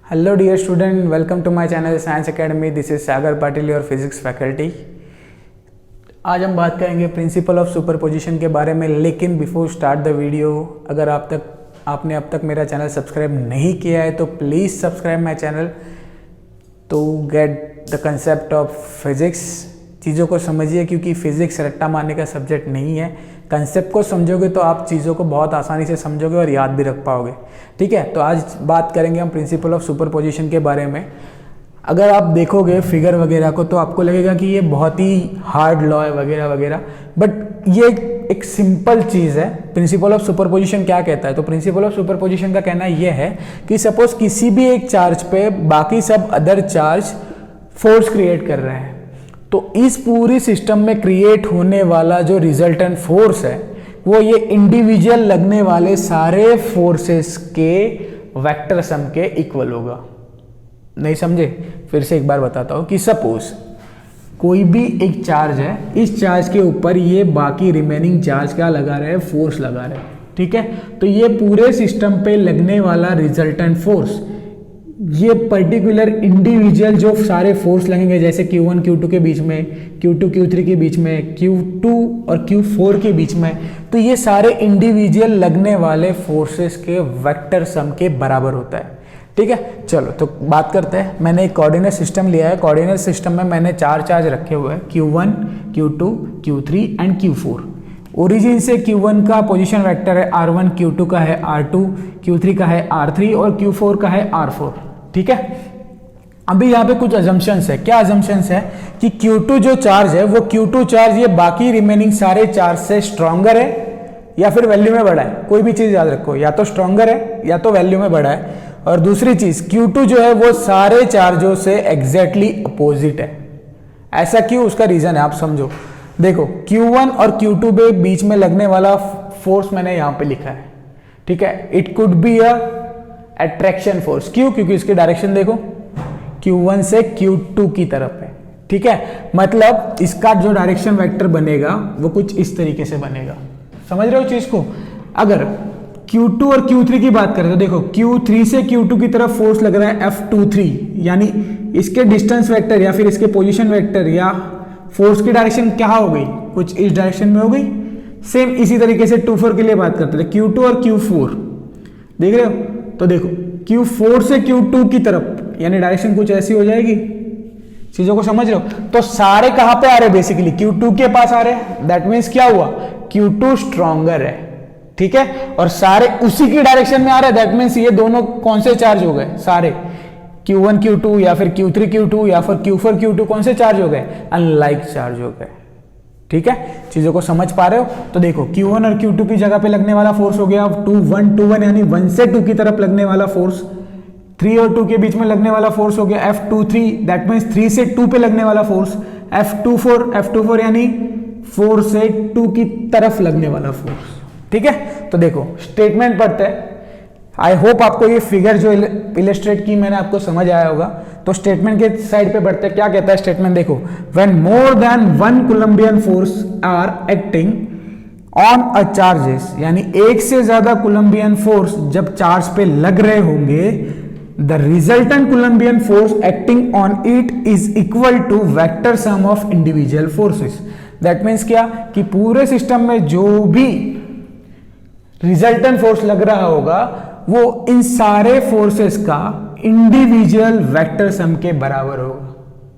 Hello dear student, welcome to my channel science academy. This is Sagar Patil, your physics faculty. आज हम बात करेंगे principle of superposition के बारे में। लेकिन बिफोर स्टार्ट द वीडियो, अगर आपने अब तक मेरा चैनल सब्सक्राइब नहीं किया है तो please subscribe my channel to get the concept of physics. चीज़ों को समझिए, क्योंकि फिज़िक्स रट्टा मारने का सब्जेक्ट नहीं है। कंसेप्ट को समझोगे तो आप चीज़ों को बहुत आसानी से समझोगे और याद भी रख पाओगे। ठीक है, तो आज बात करेंगे हम प्रिंसिपल ऑफ सुपरपोजिशन के बारे में। अगर आप देखोगे फिगर वगैरह को तो आपको लगेगा कि ये बहुत ही हार्ड लॉ है वगैरह वगैरह, बट ये एक सिंपल चीज़ है। प्रिंसिपल ऑफ सुपरपोजिशन क्या कहता है? तो प्रिंसिपल ऑफ सुपरपोजिशन का कहना यह है कि सपोज किसी भी एक चार्ज पे बाकी सब अदर चार्ज फोर्स क्रिएट कर रहे हैं, तो इस पूरी सिस्टम में क्रिएट होने वाला जो रिजल्टेंट फोर्स है वो ये इंडिविजुअल लगने वाले सारे फोर्सेस के वेक्टर सम के इक्वल होगा। नहीं समझे? फिर से एक बार बताता हूं कि सपोज कोई भी एक चार्ज है, इस चार्ज के ऊपर ये बाकी रिमेनिंग चार्ज क्या लगा रहे हैं? फोर्स लगा रहे हैं। ठीक है, तो ये पूरे सिस्टम पे लगने वाला रिजल्टेंट फोर्स, ये पर्टिकुलर इंडिविजुअल जो सारे फोर्स लगेंगे, जैसे Q1 Q2 के बीच में, Q2 Q3 के बीच में, Q2 और Q4 के बीच में, तो ये सारे इंडिविजुअल लगने वाले फोर्सेस के वेक्टर सम के बराबर होता है। ठीक है, चलो तो बात करते हैं। मैंने एक कोऑर्डिनेट सिस्टम लिया है। कोऑर्डिनेट सिस्टम में मैंने चार चार्ज रखे हुए हैं, Q1 Q2 Q3 and Q4। Origin से Q1 का पोजीशन वेक्टर है R1, Q2 का है R2, Q3 का है R3 और Q4 का है R4। ठीक है, अभी यहाँ पे कुछ अजम्पशंस है। क्या अजम्पशंस है? कि Q2 जो चार्ज है वो Q2 चार्ज ये बाकी रिमेनिंग सारे चार्ज से स्ट्रॉन्गर है या फिर वैल्यू में बड़ा है। कोई भी चीज याद रखो, या तो स्ट्रॉन्गर है या तो वैल्यू में बड़ा है। और दूसरी चीज, Q2 जो है वो सारे चार्जों से एग्जैक्टली अपोजिट है। ऐसा क्यों? उसका रीजन है, आप समझो। देखो, Q1 और Q2 के बीच में लगने वाला फोर्स मैंने यहां पे लिखा है। ठीक है, it could be a attraction force. क्यों? क्योंकि इसकी डायरेक्शन देखो, Q1 से Q2 की तरफ है। ठीक है, मतलब इसका जो डायरेक्शन वेक्टर बनेगा वो कुछ इस तरीके से बनेगा। समझ रहे हो चीज को? अगर Q2 और Q3 की बात करें तो देखो, Q3 से Q2 की तरफ फोर्स लग रहा है F23, यानी इसके डिस्टेंस वेक्टर या फिर इसके पोजीशन वेक्टर या फोर्स की डायरेक्शन क्या हो गई? कुछ इस डायरेक्शन में हो गई। सेम इसी तरीके से 24 के लिए बात करते थे, Q2 और Q4 देख रहे हो? तो देखो, Q4 से Q2 की तरफ यानी डायरेक्शन कुछ ऐसी हो जाएगी। चीजों को समझ रहे हो? तो सारे कहां पे आ रहे? बेसिकली Q2 के पास आ रहे। दैट मीन्स क्या हुआ? Q2 स्ट्रॉन्गर है। ठीक है, और सारे उसी की डायरेक्शन में आ रहे। दैट मीन्स ये दोनों कौन से चार्ज हो गए? सारे Q1 Q2 या फिर Q3 Q2 या फिर Q4 Q2 कौन से चार्ज हो गए? अनलाइक चार्ज हो गए। ठीक है, चीजों को समझ पा रहे हो? तो देखो, Q1 और Q2 की जगह पे लगने वाला फोर्स हो गया 1 यानी 1 से 2 की तरफ लगने वाला फोर्स। 3 और 2 के बीच में लगने वाला फोर्स हो गया F23, दैट मीन्स 3 से 2 पे लगने वाला फोर्स। F24 यानी 4 से 2 की तरफ लगने वाला फोर्स। ठीक है, तो देखो स्टेटमेंट पढ़ते हैं। आई होप आपको ये फिगर जो इलस्ट्रेट की मैंने आपको समझ आया होगा। तो स्टेटमेंट के साइड पे बढ़ते हैं। क्या कहता है स्टेटमेंट? देखो, when more than 1 Coulombian force are acting on a charges, यानी एक से ज्यादा कूलम्बियन फोर्स जब चार्ज पे लग रहे होंगे, the resultant Coulombian force acting on it is equal to vector sum of individual forces. That means क्या? कि पूरे सिस्टम में जो भी रिजल्टेंट फोर्स लग रहा होगा वो इन सारे फोर्सेस का इंडिविजुअल वेक्टर सम के बराबर होगा।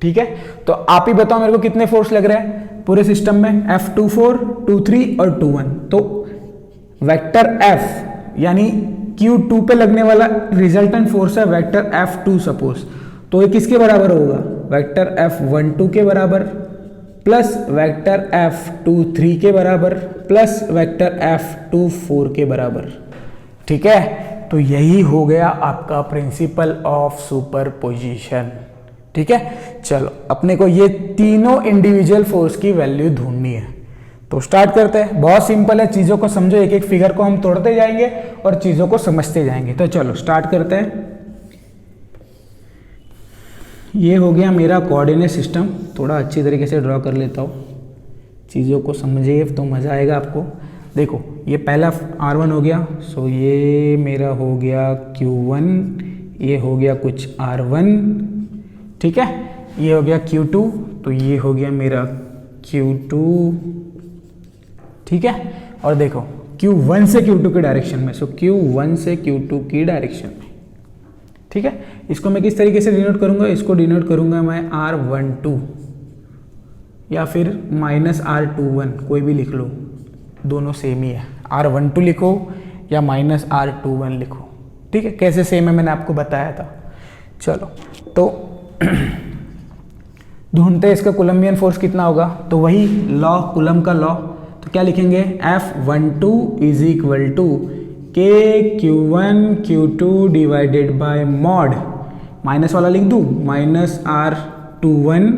ठीक है, तो आप ही बताओ मेरे को कितने फोर्स लग रहे हैं पूरे सिस्टम में? F24, 23 और 21। तो वेक्टर F यानी Q2 पे लगने वाला रिजल्टेंट फोर्स है वेक्टर F2 सपोज, तो ये किसके बराबर होगा? वेक्टर F12 के बराबर प्लस वेक्टर F23 के बराबर प्लस वेक्टर F24 के बराबर। ठीक है, तो यही हो गया आपका प्रिंसिपल ऑफ सुपरपोजिशन। ठीक है, चलो अपने को ये तीनों इंडिविजुअल फोर्स की वैल्यू ढूंढनी है। तो स्टार्ट करते हैं। बहुत सिंपल है, चीजों को समझो। एक एक फिगर को हम तोड़ते जाएंगे और चीजों को समझते जाएंगे। तो चलो स्टार्ट करते हैं। ये हो गया मेरा कोऑर्डिनेट सिस्टम। थोड़ा अच्छी तरीके से ड्रॉ कर लेता हूँ, चीज़ों को समझिए तो मज़ा आएगा आपको। देखो, ये पहला R1 हो गया, सो ये मेरा हो गया Q1, ये हो गया कुछ R1, ठीक है, ये हो गया Q2, तो ये हो गया मेरा Q2, ठीक है। और देखो Q1 से Q2 के डायरेक्शन में, सो Q1 से Q2 की डायरेक्शन में, ठीक है। इसको मैं किस तरीके से डिनोट करूंगा, इसको डिनोट करूंगा मैं R12 या फिर -R21, कोई भी लिख लो, दोनों सेम ही है। R12 लिखो या -R21 लिखो, ठीक है। कैसे सेम है मैंने आपको बताया था। चलो तो ढूंढते हैं इसका कूलम्बियन फोर्स कितना होगा, तो वही लॉ, कूलम का लॉ, तो क्या लिखेंगे, F12 is equal to KQ1 Q2 divided by mod, minus वाला लिख दूँ, -R21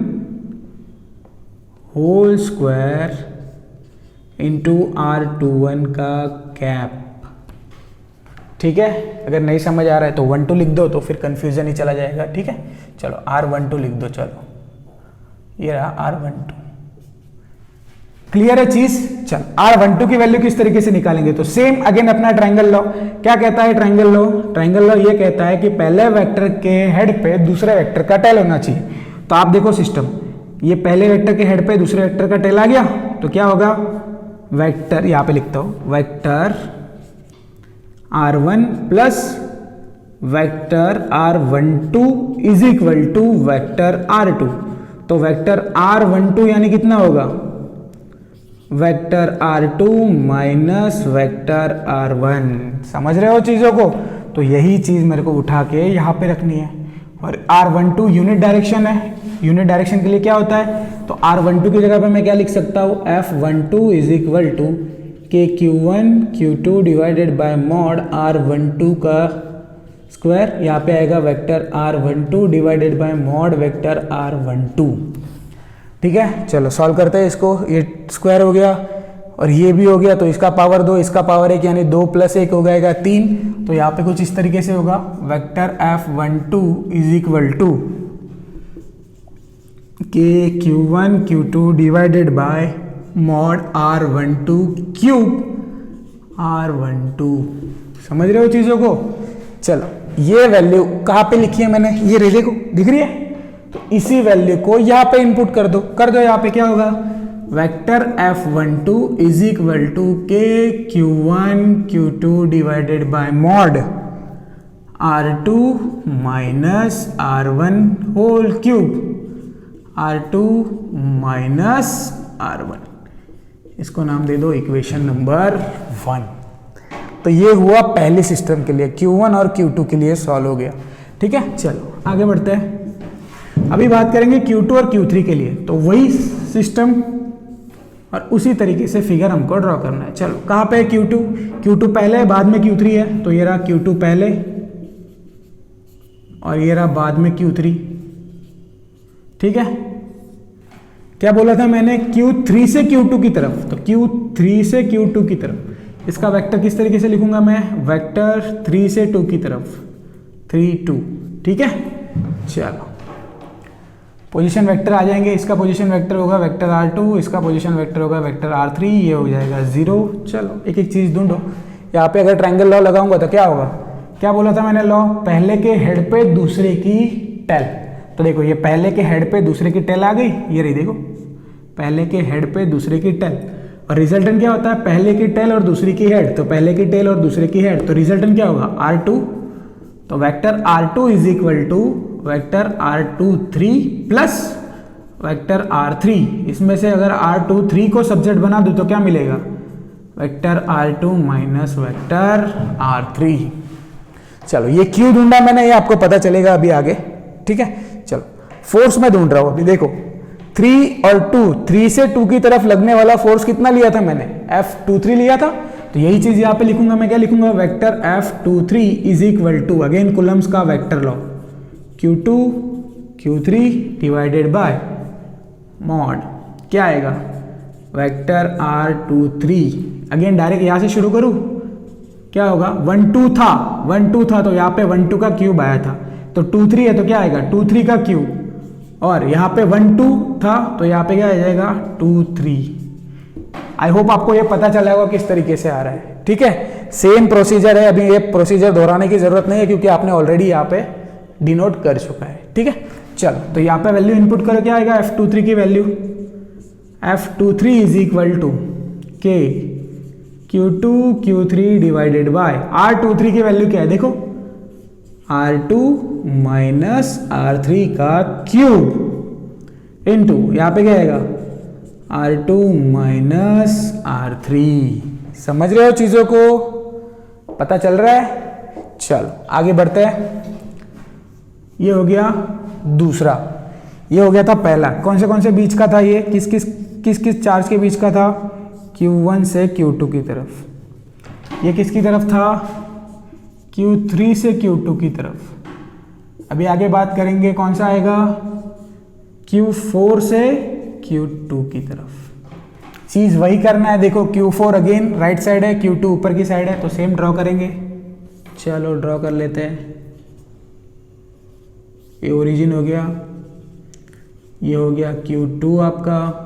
whole square into R21 का कैप, ठीक है। अगर नहीं समझ आ रहा है तो 12 लिख दो, तो फिर कंफ्यूजन ही चला जाएगा, ठीक है। चलो R12 लिख दो, चलो ये रहा R12, क्लियर है चीज। चल R12 की वैल्यू किस तरीके से निकालेंगे, तो सेम अगेन अपना ट्रायंगल लॉ, क्या कहता है ट्रायंगल लॉ, ट्रायंगल लॉ ये कहता है कि पहले वेक्टर के हेड पे दूसरे वेक्टर का टेल होना चाहिए। तो आप देखो सिस्टम, ये पहले वेक्टर के हेड पे दूसरे वेक्टर का टेल आ गया, तो क्या होगा, वेक्टर यहां पे लिखता हूं, vector R1 plus vector R12 is equal to vector R2। तो वेक्टर R12 यानी कितना होगा, vector R2 minus vector R1, समझ रहे हो चीजों को। तो यही चीज मेरे को उठा के यहाँ पे रखनी है। और R12 यूनिट डायरेक्शन है, यूनिट डायरेक्शन के लिए क्या होता है, तो R12 की जगह पे मैं क्या लिख सकता हूँ, F12 is equal to KQ1 Q2 divided by mod R12 का स्क्वायर, यहाँ पे आएगा vector R12 divided by mod vector R12, ठीक है। चलो सॉल्व करते हैं इसको, ये स्क्वायर हो गया और ये भी हो गया, तो इसका पावर 2, इसका पावर 1, यानी 2 + 1 हो जाएगा 3। तो यहाँ पे कुछ इस तरीके से होगा, vector F12 is equal to KQ1 Q2 divided by mod R12 cube R12, समझ रहे हो चीजों को। चलो ये वैल्यू कहाँ पे लिखी है मैंने, ये रे देखो दिख रही है, तो इसी वैल्यू को यहाँ पे इनपुट कर दो, यहाँ पे क्या होगा, vector F12 is equal to KQ1 Q2 divided by mod R2 minus R1 whole cube, R2 minus R1, इसको नाम दे दो इक्वेशन नंबर 1। तो ये हुआ पहले सिस्टम के लिए, Q1 और Q2 के लिए सॉल्व हो गया, ठीक है। चलो आगे बढ़ते हैं, अभी बात करेंगे Q2 और Q3 के लिए। तो वही सिस्टम और उसी तरीके से फिगर हमको ड्रॉ करना है। चलो कहाँ पे है Q2 पहले है, बाद में Q3 है, तो ये रहा Q2 पहले और ये रहा बाद में Q3, ठीक है। क्या बोला था मैंने, Q3 से Q2 की तरफ, तो Q3 से Q2 की तरफ इसका वेक्टर किस तरीके से लिखूंगा मैं, वेक्टर 3 से 2 की तरफ, 3 2, ठीक है। चलो पोजीशन वेक्टर आ जाएंगे, इसका पोजीशन वेक्टर होगा वेक्टर R2, इसका पोजीशन वेक्टर होगा वेक्टर R3, ये हो जाएगा 0। चलो एक एक चीज ढूंढो, यहाँ पे अगर ट्रायंगल लॉ लगाऊंगा तो क्या होगा, क्या बोला था मैंने लॉ, पहले के हेड पे दूसरे की टेल। तो देखो ये पहले के हेड पे दूसरे की टेल आ गई, ये रही देखो, पहले के हेड पे दूसरे की टेल, और रिजल्टेंट क्या होता है, पहले की टेल और दूसरी की हेड, तो पहले की टेल और दूसरे की हेड, तो रिजल्टेंट क्या होगा R2। तो vector R2 is equal to vector R23 plus vector R3, इसमें से अगर R23 को सब्जेक्ट बना दूं तो क्या मिलेगा, vector R2 minus vector R3। चलो ये क्यों ढूंढा मैंने, ये आपको पता चलेगा अभी आगे, ठीक है। चलो फोर्स में ढूंढ रहा हूं अभी, देखो 3 और 2, 3 से 2 की तरफ लगने वाला फोर्स कितना लिया था मैंने, F23 लिया था। तो यही चीज यहाँ पे लिखूंगा मैं, क्या लिखूंगा, vector F23 is equal to again Coulomb's का vector law, Q2 Q3 divided by mod, क्या आएगा, वेक्टर R23, अगेन डायरेक्ट यहाँ से शुरू करूँ, क्या होगा, 1 2 था, तो यहाँ पे 1 2 का क्यूब आया था, तो 2 3 है तो क्या आएगा 2 3 का क्यूब, और यहाँ पे 1 2 था तो यहाँ पे क्या आ जाएगा 2 3। आई होप आपको ये पता चला होगा किस तरीके से आ रहा है, ठीक है। सेम प्रोसीजर है, अभी ये प्रोसीजर दोहराने की जरूरत नहीं है क्योंकि आपने ऑलरेडी यहाँ पे डिनोट कर चुका है। ठीक है, चलो तो यहाँ पे वैल्यू इनपुट करो, क्या आएगा F23 की value, F23 is equal to K Q2 Q3 divided bye R23 की वैल्यू क्या है देखो, R2 माइनस R3 का क्यूब इंटू यहाँ पे क्या आएगा R2 माइनस R3। समझ रहे हो चीजों को, पता चल रहा है। चलो आगे बढ़ते हैं। ये हो गया दूसरा, ये हो गया था पहला। कौन से बीच का था ये, किस किस चार्ज के बीच का था, Q1 से Q2 की तरफ। ये किसकी तरफ था, Q3 से Q2 की तरफ। अभी आगे बात करेंगे कौन सा आएगा, Q4 से Q2 की तरफ। चीज वही करना है, देखो Q4 अगेन राइट साइड है, Q2 ऊपर की साइड है, तो सेम ड्रॉ करेंगे। चलो ड्रॉ कर लेते हैं। ये ओरिजिन हो गया, ये हो गया Q2 आपका,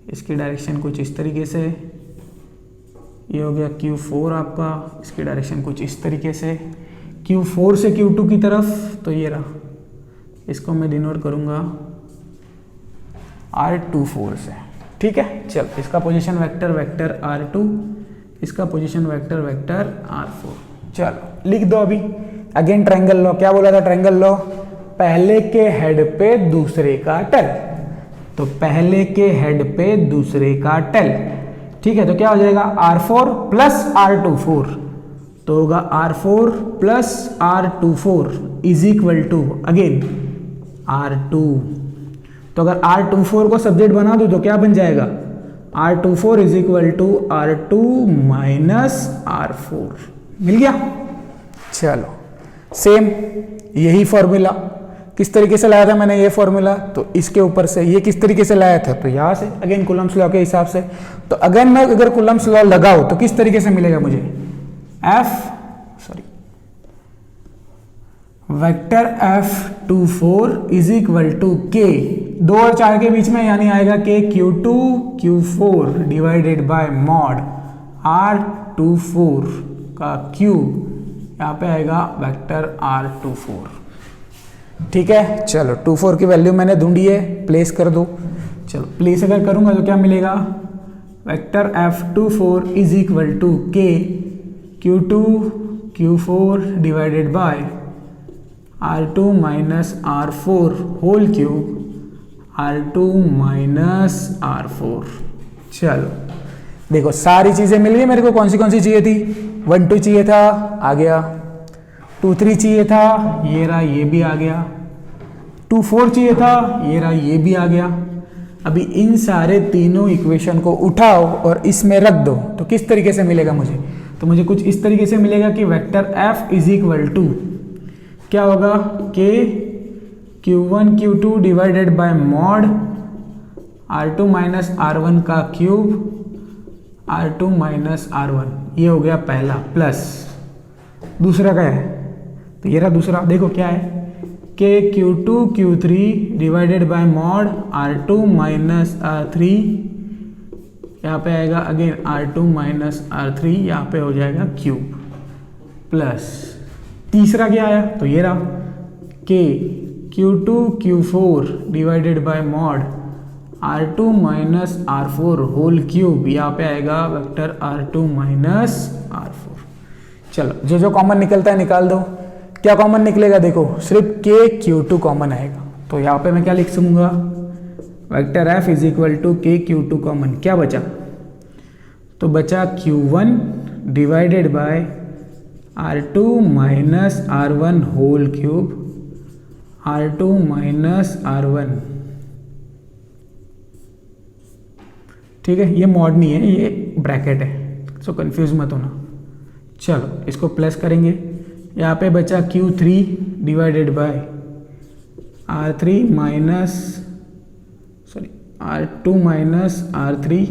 इसकी डायरेक्शन कुछ इस तरीके से। ये हो गया Q4 आपका, इसकी डायरेक्शन कुछ इस तरीके से। Q4 से Q2 की तरफ, तो ये रहा, इसको मैं डिनोट करूंगा R24 से। ठीक है, चल इसका पोजीशन वेक्टर वेक्टर R2, इसका पोजीशन वेक्टर वेक्टर R4। चलो लिख दो अभी। अगेन ट्रायंगल लॉ, क्या बोला था ट्रायंगल लॉ, पहले के हेड पे दूसरे का टेल। तो पहले के हेड पे दूसरे का टेल। ठीक है, तो क्या हो जाएगा R4 प्लस R24, तो होगा R4 plus R24 is equal to again R2। तो अगर R24 को सब्जेक्ट बना दो तो क्या बन जाएगा, R24 is equal to R2 minus R4। मिल गया। चलो सेम यही फॉर्मूला किस तरीके से लाया था मैंने, ये फॉर्मूला तो इसके ऊपर से, ये किस तरीके से लाया था, तो यहां से अगेन कूलम्ब्स लॉ के हिसाब से। तो अगर कूलम्ब्स लॉ लगाओ तो किस तरीके से मिलेगा मुझे, vector F24 is equal to के 2 और 4 के बीच में, यानी आएगा के Q2 Q4 divided by mod R24 का क्यूब, यहाँ पे आएगा वेक्टर R24। ठीक है, चलो 24 की वैल्यू मैंने ढूंढी है, प्लेस कर दो। चलो प्लेस अगर करूंगा तो क्या मिलेगा, vector F24 is equal to K Q2 Q4 divided by R2 minus R4 whole cube R2 minus R4। चलो देखो सारी चीजें मिल गई मेरे को। कौन सी चाहिए थी, 1 2 चाहिए था, आ गया। 2 3 चाहिए था, ये रहा, ये भी आ गया। 2 4 चाहिए था, ये रहा, ये भी आ गया। अभी इन सारे तीनों इक्वेशन को उठाओ और इसमें रख दो तो किस तरीके से मिलेगा मुझे, तो मुझे कुछ इस तरीके से मिलेगा कि vector F is equal to क्या होगा, के Q1 Q2 divided by mod R2 minus R1 का क्यूब R2 माइनस R1। ये हो गया पहला, प्लस दूसरा क्या है, तो ये रहा दूसरा, देखो क्या है, के Q2 Q3 divided by mod R2 minus R3, यहाँ पे आएगा अगेन R2 माइनस R3, यहाँ पे हो जाएगा क्यूब, प्लस तीसरा क्या आया, तो ये रहा, K Q2 Q4 divided by mod R2 minus R4 whole cube, यहाँ पे आएगा वेक्टर R2 माइनस R4। चलो जो कॉमन निकलता है निकाल दो। क्या कॉमन निकलेगा, देखो सिर्फ के Q2 कॉमन आएगा, तो यहाँ पे मैं क्या लिख सकूंगा, vector F is equal to K Q2 common, क्या बचा, तो बचा Q1 divided by R2 minus R1 whole cube R2 minus R1। ठीक है, ये मॉड नहीं है, ये ब्रैकेट है, सो कंफ्यूज मत होना। चलो इसको प्लस करेंगे, यहाँ पे बचा Q3 divided bye R3 minus R2 minus R3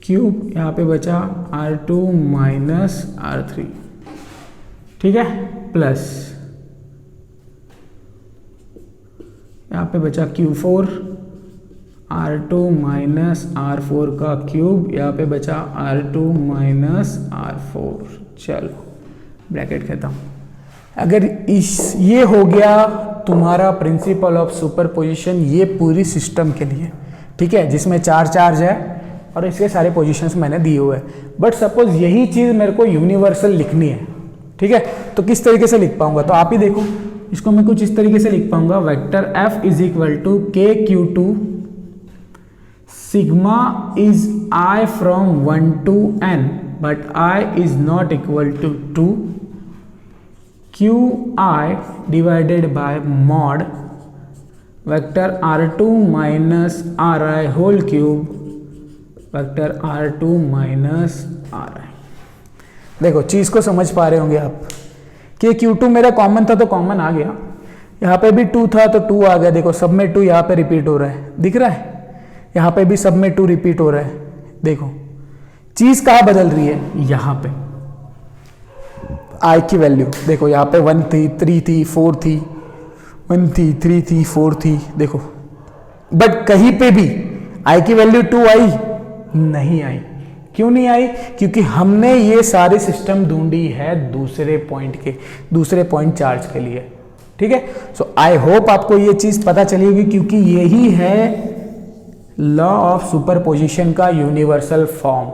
cube, यहाँ पे बचा R2 माइनस R3। ठीक है, प्लस यहाँ पे बचा Q4 R2 माइनस R4 का क्यूब, यहाँ पे बचा R2 माइनस R4। चलो ब्रैकेट खत्म। अगर ये हो गया तुम्हारा प्रिंसिपल ऑफ सुपरपोजिशन ये पूरी सिस्टम के लिए, ठीक है, जिसमें 4 चार्ज है और इसके सारे पोजीशंस मैंने दिए हुए हैं। बट सपोज यही चीज़ मेरे को यूनिवर्सल लिखनी है, ठीक है, तो किस तरीके से लिख पाऊंगा? तो आप ही देखो, इसको मैं कुछ इस तरीके से लिख पाऊंगा, vector F is equal to KQ2 sigma is I from 1 to n but I is not equal to 2 QI divided by mod vector R2 minus RI whole cube vector R2 minus RI। देखो चीज़ को समझ पा रहे होंगे आप कि Q2 मेरा common था तो कॉमन आ गया, यहाँ पे भी 2 था तो 2 आ गया। देखो सब में 2 यहाँ पे रिपीट हो रहा है, दिख रहा है, यहाँ पे भी सब में 2 रिपीट हो रहा है। देखो चीज़ कहाँ बदल रही है, यहाँ पे I की वैल्यू देखो, यहाँ पे 1 थी, 3 थी, 4 थी, 1 थी, 3 थी, 4 थी, देखो। बट कहीं पे भी I की वैल्यू 2 आई नहीं आई। क्यों नहीं आई? क्योंकि हमने ये सारी सिस्टम ढूंढी है दूसरे पॉइंट चार्ज के लिए, ठीक है। सो आई होप आपको ये चीज पता चली होगी, क्योंकि यही है लॉ ऑफ सुपरपोजिशन का यूनिवर्सल फॉर्म,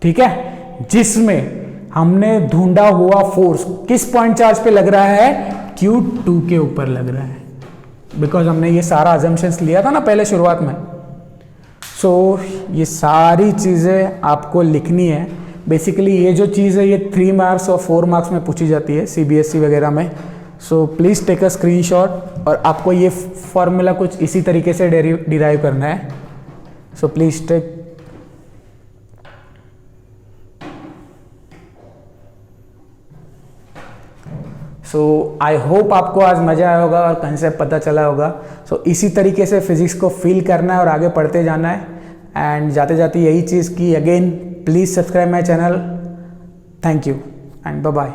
ठीक है, जिसमें हमने ढूंढा हुआ फोर्स किस पॉइंट चार्ज पे लग रहा है, Q2 के ऊपर लग रहा है, बिकॉज हमने ये सारा अजम्पशंस लिया था ना पहले शुरुआत में। सो ये सारी चीज़ें आपको लिखनी है। बेसिकली ये जो चीज़ है ये 3 मार्क्स और 4 मार्क्स में पूछी जाती है CBSE वगैरह में। So please take a screenshot और आपको ये फॉर्मूला कुछ इसी तरीके से डिराइव करना है। So please take. So I hope आपको आज मज़ा आया होगा और कंसेप्ट पता चला होगा। सो इसी तरीके से फिजिक्स को फील करना है और आगे पढ़ते जाना है। एंड जाते जाते यही चीज़ की again please subscribe my channel. Thank you and bye bye.